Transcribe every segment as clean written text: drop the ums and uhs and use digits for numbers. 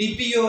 DPO,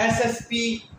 SSP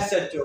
SHO।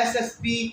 SSP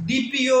DPO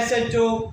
SHO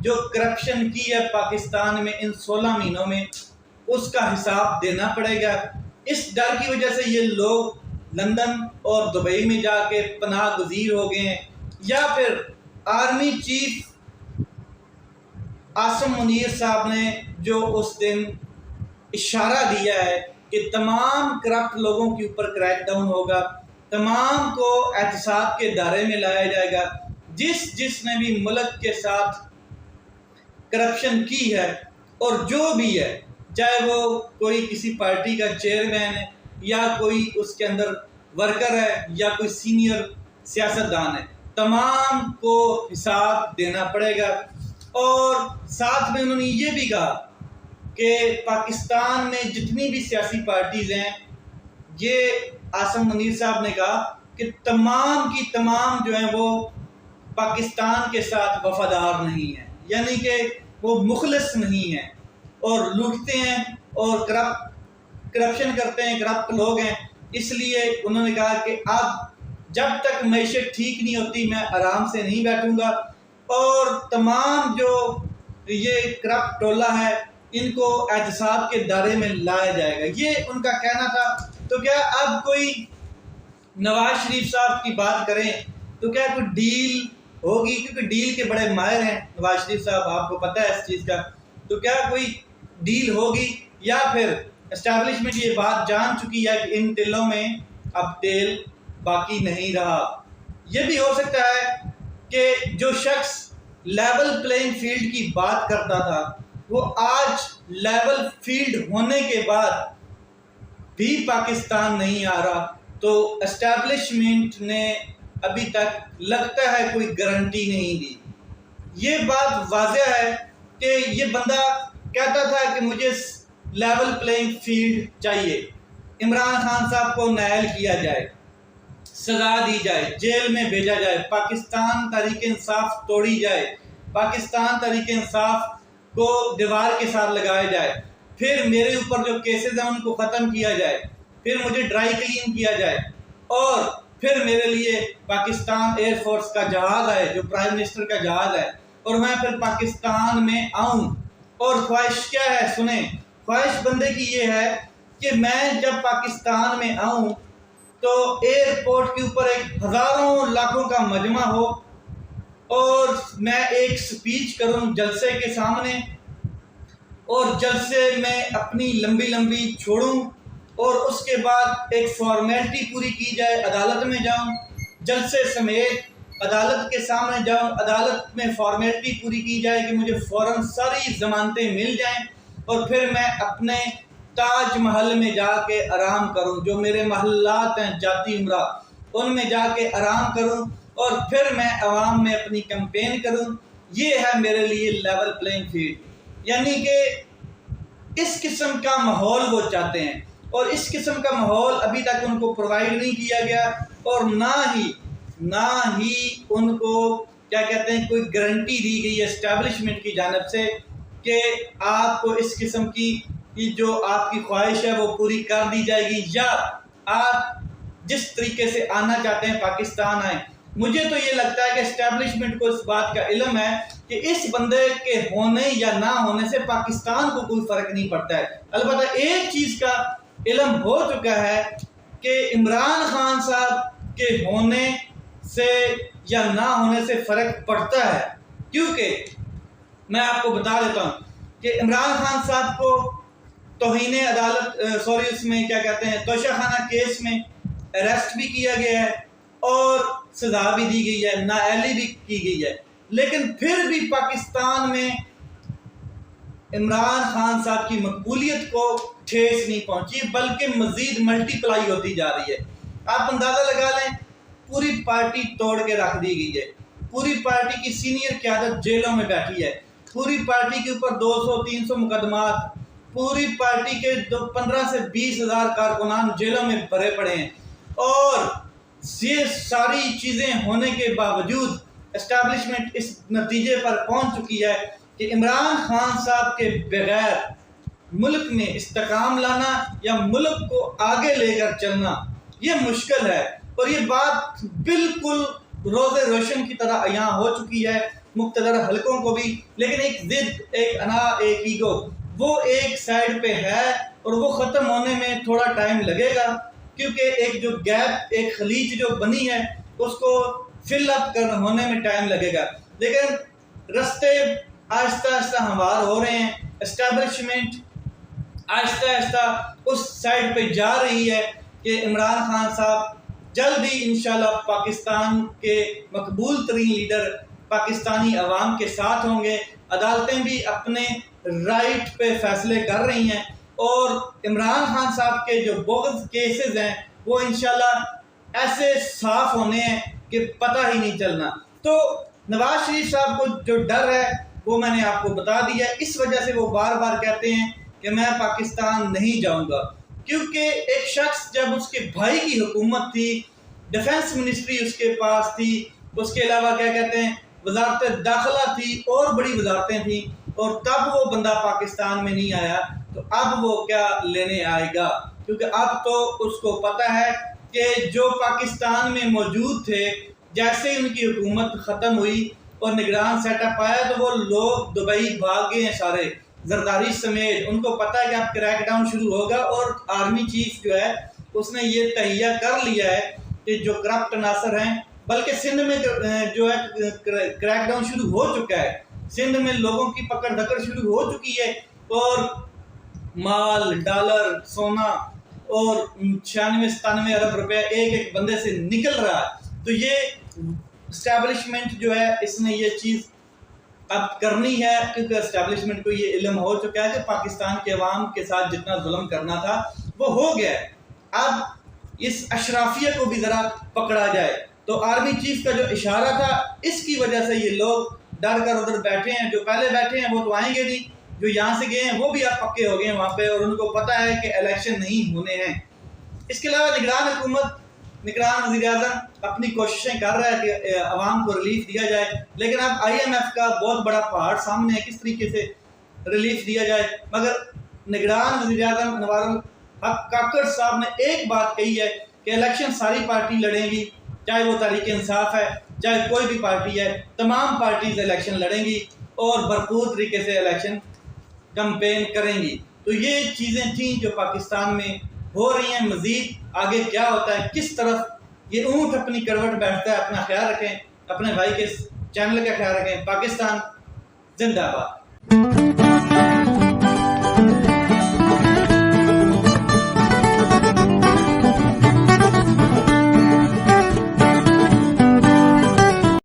جو corruption کی ہے پاکستان میں ان 16 مہینوں میں، اس کا حساب دینا پڑے گا۔ اس ڈر کی وجہ سے یہ لوگ لندن اور دبئی میں جا کے پناہ گزیر ہو گئے ہیں، یا پھر آرمی چیف عاصم منیر صاحب نے جو اس دن اشارہ دیا ہے کہ تمام کرپٹ لوگوں کے اوپر کریک ڈاؤن ہوگا، تمام کو احتساب کے دائرے میں لایا جائے گا، جس نے بھی ملک کے ساتھ کرپشن کی ہے اور جو بھی ہے، چاہے وہ کوئی کسی پارٹی کا چیئرمین ہے یا کوئی اس کے اندر ورکر ہے یا کوئی سینئر سیاستدان ہے، تمام کو حساب دینا پڑے گا۔ اور ساتھ میں انہوں نے یہ بھی کہا کہ پاکستان میں جتنی بھی سیاسی پارٹیز ہیں، یہ عاصم منیر صاحب نے کہا کہ تمام کی تمام جو ہیں وہ پاکستان کے ساتھ وفادار نہیں ہیں، یعنی کہ وہ مخلص نہیں ہیں اور لوٹتے ہیں اور کرپشن کرتے ہیں، کرپٹ لوگ ہیں۔ اس لیے انہوں نے کہا کہ اب جب تک معیشت ٹھیک نہیں ہوتی میں آرام سے نہیں بیٹھوں گا، اور تمام جو یہ کرپٹ ٹولہ ہے ان کو احتساب کے دائرے میں لایا جائے گا، یہ ان کا کہنا تھا۔ تو کیا اب کوئی نواز شریف صاحب کی بات کریں تو کیا کوئی ڈیل ہوگی؟ کیونکہ ڈیل کے بڑے ماہر ہیں نواز شریف صاحب، آپ کو پتہ ہے اس چیز کا۔ تو کیا کوئی ڈیل ہوگی یا پھر اسٹیبلشمنٹ یہ بات جان چکی ہے کہ ان تلوں میں اب تیل باقی نہیں رہا؟ یہ بھی ہو سکتا ہے کہ جو شخص لیول پلینگ فیلڈ کی بات کرتا تھا وہ آج لیول فیلڈ ہونے کے بعد بھی پاکستان نہیں آ رہا، تو اسٹیبلشمنٹ نے ابھی تک لگتا ہے کوئی گارنٹی نہیں دی۔ یہ بات واضح ہے کہ یہ بندہ کہتا تھا کہ مجھے لیول پلینگ فیلڈ چاہیے، عمران خان صاحب کو نائل کیا جائے، سزا دی جائے، جیل میں بھیجا جائے، پاکستان تحریک انصاف توڑی جائے، پاکستان تحریک انصاف کو دیوار کے ساتھ لگایا جائے، پھر میرے اوپر جو کیسز ہیں ان کو ختم کیا جائے، پھر مجھے ڈرائی کلین کیا جائے، اور پھر میرے لیے پاکستان ایئر فورس کا جہاز ہے جو پرائم منسٹر کا جہاز ہے، اور میں پھر پاکستان میں آؤں۔ اور خواہش کیا ہے سنیں، خواہش بندے کی یہ ہے کہ میں جب پاکستان میں آؤں تو ایئرپورٹ کے اوپر ایک ہزاروں لاکھوں کا مجمع ہو اور میں ایک سپیچ کروں جلسے کے سامنے، اور جلسے میں اپنی لمبی لمبی چھوڑوں، اور اس کے بعد ایک فارمیلٹی پوری کی جائے، عدالت میں جاؤں، جلسے سمیت عدالت کے سامنے جاؤں، عدالت میں فارمیلٹی پوری کی جائے کہ مجھے فوراً ساری ضمانتیں مل جائیں، اور پھر میں اپنے تاج محل میں جا کے آرام کروں، جو میرے محلات ہیں جاتی عمرہ ان میں جا کے آرام کروں، اور پھر میں عوام میں اپنی کمپین کروں۔ یہ ہے میرے لیے لیول پلینگ فیلڈ، یعنی کہ اس قسم کا ماحول وہ چاہتے ہیں، اور اس قسم کا ماحول ابھی تک ان کو پرووائڈ نہیں کیا گیا، اور نہ ہی ان کو کیا کہتے ہیں کوئی گارنٹی دی گئی ہے اسٹیبلشمنٹ کی جانب سے کہ آپ کو اس قسم کی جو آپ کی خواہش ہے وہ پوری کر دی جائے گی، یا آپ جس طریقے سے آنا چاہتے ہیں پاکستان آئیں۔ مجھے تو یہ لگتا ہے کہ اسٹیبلشمنٹ کو اس بات کا علم ہے کہ اس بندے کے ہونے یا نہ ہونے سے پاکستان کو کوئی فرق نہیں پڑتا ہے۔ البتہ ایک چیز کا علم ہو چکا ہے کہ عمران خان صاحب کے ہونے سے یا نہ ہونے سے فرق پڑتا ہے، کیونکہ میں آپ کو بتا دیتا ہوں کہ عمران خان صاحب کو توہین عدالت اس میں کیا کہتے ہیں توشہ خانہ کیس میں اریسٹ بھی کیا گیا ہے اور سزا بھی دی گئی ہے، نااہلی بھی کی گئی ہے، لیکن پھر بھی پاکستان میں عمران خان صاحب کی مقبولیت کو ٹھیس نہیں پہنچی، بلکہ مزید ملٹی پلائی ہوتی جا رہی ہے۔ آپ اندازہ لگا لیں، پوری پارٹی توڑ کے رکھ دی گئی ہے، پوری پارٹی کی سینئر قیادت جیلوں میں بیٹھی ہے، پوری پارٹی کے اوپر 200-300 مقدمات، پوری پارٹی کے 15 سے 20 ہزار کارکنان جیلوں میں بھرے پڑے ہیں، اور یہ ساری چیزیں ہونے کے باوجود اسٹیبلشمنٹ اس نتیجے پر پہنچ چکی ہے کہ عمران خان صاحب کے بغیر ملک میں استحکام لانا یا ملک کو آگے لے کر چلنا یہ مشکل ہے، اور یہ بات بالکل روز روشن کی طرح یہاں ہو چکی ہے مقتدر حلقوں کو بھی، لیکن ایک ضد، ایک انا، ایک ایگو وہ ایک سائڈ پہ ہے اور وہ ختم ہونے میں تھوڑا ٹائم لگے گا، کیونکہ ایک جو گیپ، ایک خلیج جو بنی ہے اس کو فل اپ ہونے میں ٹائم لگے گا، لیکن رستے آہستہ آہستہ ہموار ہو رہے ہیں۔ اسٹیبلشمنٹ آہستہ آہستہ اس سائڈ پہ جا رہی ہے کہ عمران خان صاحب جلد ہی انشاءاللہ پاکستان کے مقبول ترین لیڈر پاکستانی عوام کے ساتھ ہوں گے۔ عدالتیں بھی اپنے رائٹ پہ فیصلے کر رہی ہیں اور عمران خان صاحب کے جو بغض کیسز ہیں وہ انشاءاللہ ایسے صاف ہونے ہیں کہ پتہ ہی نہیں چلنا۔ تو نواز شریف صاحب کو جو ڈر ہے وہ میں نے آپ کو بتا دیا ہے، اس وجہ سے وہ بار بار کہتے ہیں کہ میں پاکستان نہیں جاؤں گا، کیونکہ ایک شخص جب اس کے بھائی کی حکومت تھی، ڈیفنس منسٹری اس کے پاس تھی، اس کے علاوہ کیا کہتے ہیں وزارت داخلہ تھی اور بڑی وزارتیں تھیں، اور تب وہ بندہ پاکستان میں نہیں آیا، تو اب وہ کیا لینے آئے گا؟ کیونکہ اب تو اس کو پتہ ہے کہ جو پاکستان میں موجود تھے، جیسے ان کی حکومت ختم ہوئی اور نگران سیٹ اپ آیا تو وہ لوگ دبئی بھاگ گئے ہیں سارے، زرداری سمیت۔ ان کو پتہ ہے کہ اب کریک ڈاؤن شروع ہوگا، اور آرمی چیف جو ہے اس نے یہ تہیہ کر لیا ہے کہ جو کرپٹ عناصر ہیں، بلکہ سندھ میں جو ہے کریک ڈاؤن شروع ہو چکا ہے، سندھ میں لوگوں کی پکڑ دھکڑ شروع ہو چکی ہے، اور مال، ڈالر، سونا اور 96-97 ارب روپے ایک ایک بندے سے نکل رہا ہے۔ تو یہ اسٹیبلشمنٹ جو ہے اس نے یہ چیز اب کرنی ہے، کیونکہ اسٹیبلشمنٹ کو یہ علم ہو چکا ہے کہ پاکستان کے عوام کے ساتھ جتنا ظلم کرنا تھا وہ ہو گیا ہے، اب اس اشرافیہ کو بھی ذرا پکڑا جائے۔ تو آرمی چیف کا جو اشارہ تھا، اس کی وجہ سے یہ لوگ ڈر کر ادھر بیٹھے ہیں، جو پہلے بیٹھے ہیں وہ تو آئیں گے نہیں، جو یہاں سے گئے ہیں وہ بھی اب پکے ہو گئے ہیں وہاں پہ، اور ان کو پتہ ہے کہ الیکشن نہیں ہونے ہیں۔ اس کے علاوہ نگران حکومت، نگران وزیر اعظم اپنی کوششیں کر رہا ہے کہ عوام کو ریلیف دیا جائے، لیکن اب IMF کا بہت بڑا پہاڑ سامنے ہے، کس طریقے سے ریلیف دیا جائے۔ مگر نگران وزیر اعظم انوار الحق کاکڑ صاحب نے ایک بات کہی ہے کہ الیکشن ساری پارٹی لڑیں گی، چاہے وہ تحریک انصاف ہے، چاہے کوئی بھی پارٹی ہے، تمام پارٹیز الیکشن لڑیں گی اور بھرپور طریقے سے الیکشن کمپین کریں گی۔ تو یہ چیزیں تھیں جو پاکستان میں ہو رہی ہیں۔ مزید آگے کیا ہوتا ہے، کس طرف یہ اونٹ اپنی کروٹ بیٹھتا ہے، اپنا خیال رکھیں، اپنے بھائی کے چینل کا خیال رکھیں۔ پاکستان زندہ باد۔